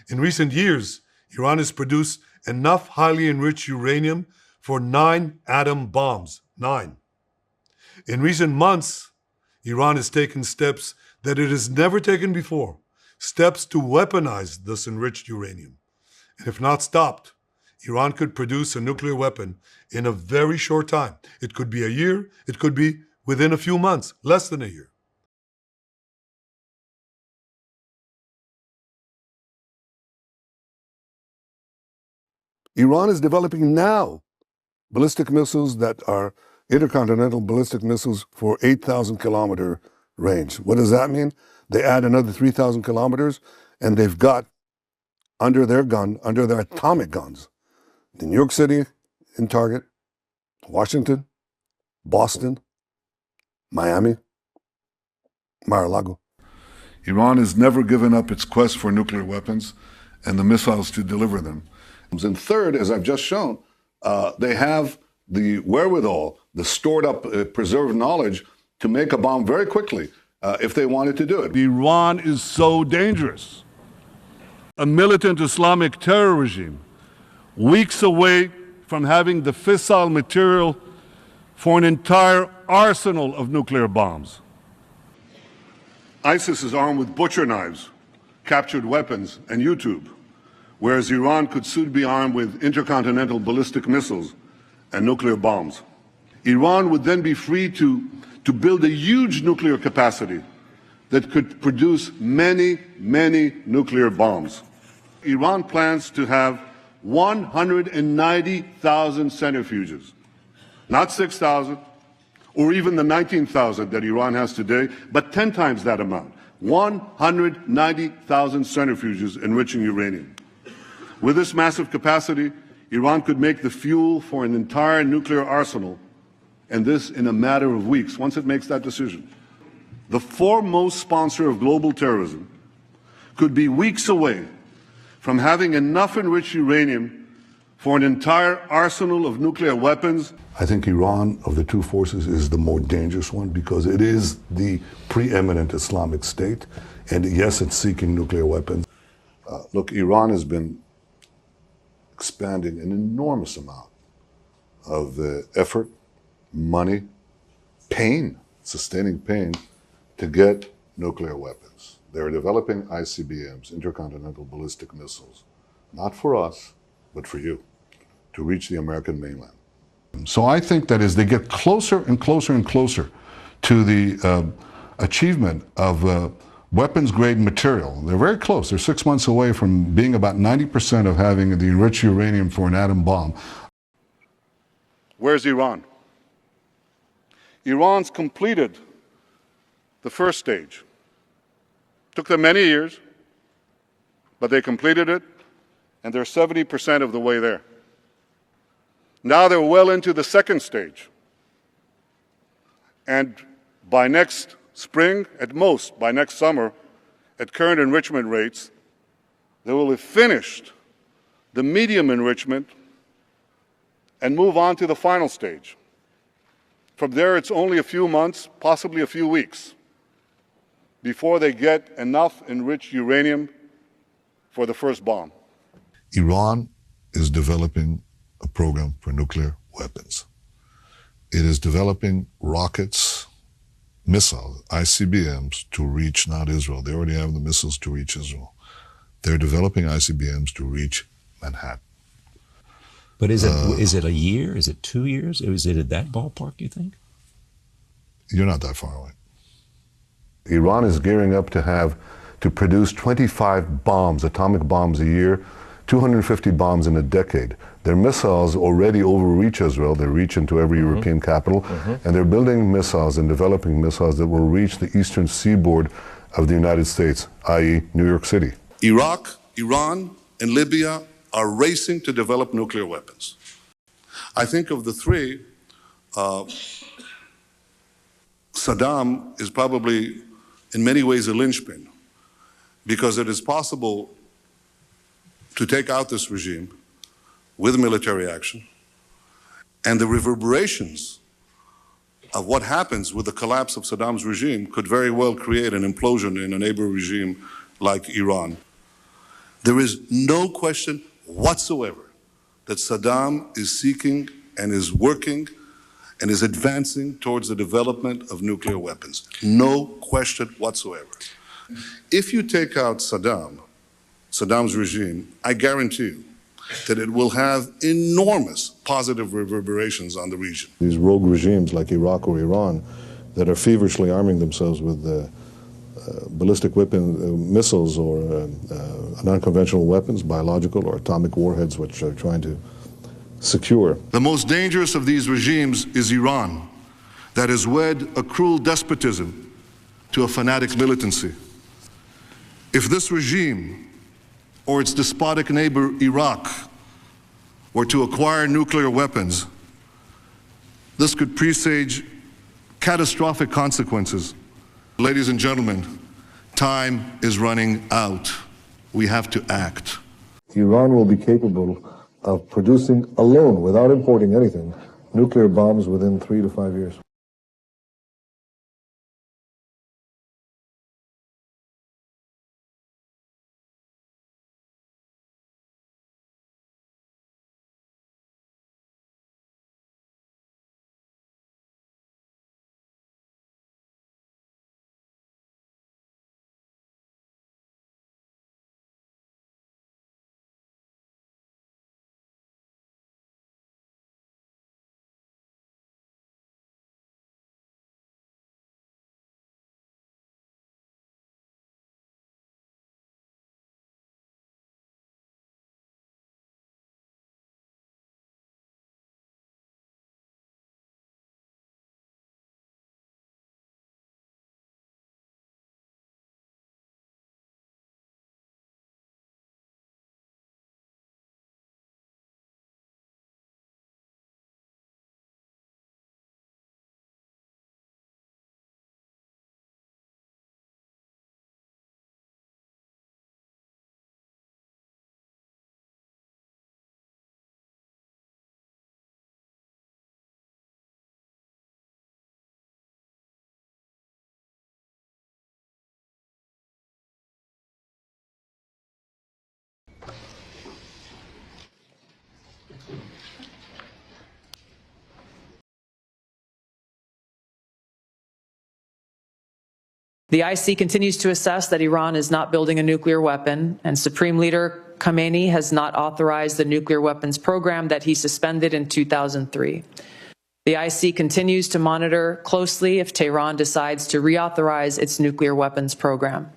In recent years, Iran has produced enough highly enriched uranium for 9 atom bombs. 9. In recent months, Iran has taken steps that it has never taken before, steps to weaponize this enriched uranium. And if not stopped, Iran could produce a nuclear weapon in a very short time. It could be a year, it could be within a few months, less than a year. Iran is developing now ballistic missiles that are intercontinental ballistic missiles for 8,000 kilometer range. What does that mean? They add another 3,000 kilometers, and they've got under their atomic guns, in New York City in target, Washington, Boston, Miami, Mar-a-Lago. Iran has never given up its quest for nuclear weapons and the missiles to deliver them. And third, as I've just shown, they have the wherewithal, the stored up, preserved knowledge to make a bomb very quickly if they wanted to do it. Iran is so dangerous. A militant Islamic terror regime, weeks away from having the fissile material for an entire arsenal of nuclear bombs. ISIS is armed with butcher knives, captured weapons, and YouTube, whereas Iran could soon be armed with intercontinental ballistic missiles and nuclear bombs. Iran would then be free to build a huge nuclear capacity that could produce many, many nuclear bombs. Iran plans to have 190,000 centrifuges, not 6,000, or even the 19,000 that Iran has today, but 10 times that amount. 190,000 centrifuges enriching uranium. With this massive capacity, Iran could make the fuel for an entire nuclear arsenal, and this in a matter of weeks, once it makes that decision. The foremost sponsor of global terrorism could be weeks away from having enough enriched uranium for an entire arsenal of nuclear weapons. I think Iran, of the two forces, is the more dangerous one because it is the preeminent Islamic state, and yes, it's seeking nuclear weapons. Look, Iran has been expanding an enormous amount of effort, money, pain, sustaining pain, to get nuclear weapons. They're developing ICBMs, intercontinental ballistic missiles, not for us, but for you, to reach the American mainland. So I think that as they get closer and closer and closer to the achievement of weapons-grade material, they're very close. They're 6 months away from being about 90% of having the enriched uranium for an atom bomb. Where's Iran? Iran's completed the first stage. Took them many years, but they completed it, and they're 70% of the way there. Now they're well into the second stage. And by next spring, at most, by next summer, at current enrichment rates, they will have finished the medium enrichment and move on to the final stage. From there, it's only a few months, possibly a few weeks, before they get enough enriched uranium for the first bomb. Iran is developing a program for nuclear weapons. It is developing rockets, missiles, ICBMs to reach not Israel. They already have the missiles to reach Israel. They're developing ICBMs to reach Manhattan. But is it a year? Is it 2 years? Is it at that ballpark, you think? You're not that far away. Iran is gearing up to produce 25 bombs, atomic bombs a year, 250 bombs in a decade. Their missiles already overreach Israel. They reach into every European capital. And they're building missiles and developing missiles that will reach the eastern seaboard of the United States, i.e. New York City. Iraq, Iran, and Libya are racing to develop nuclear weapons. I think of the three, Saddam is probably in many ways a linchpin, because it is possible to take out this regime with military action, and the reverberations of what happens with the collapse of Saddam's regime could very well create an implosion in a neighbor regime like Iran. There is no question whatsoever that Saddam is seeking and is working and is advancing towards the development of nuclear weapons. No question whatsoever. If you take out Saddam's regime, I guarantee you that it will have enormous positive reverberations on the region. These rogue regimes like Iraq or Iran that are feverishly arming themselves with ballistic missiles or non-conventional weapons, biological or atomic warheads, which are trying to secure. The most dangerous of these regimes is Iran, that has wed a cruel despotism to a fanatic militancy. If this regime or its despotic neighbor Iraq were to acquire nuclear weapons, this could presage catastrophic consequences. Ladies and gentlemen, time is running out. We have to act. Iran will be capable of producing alone, without importing anything, nuclear bombs within 3 to 5 years. The IC continues to assess that Iran is not building a nuclear weapon, and Supreme Leader Khamenei has not authorized the nuclear weapons program that he suspended in 2003. The IC continues to monitor closely if Tehran decides to reauthorize its nuclear weapons program.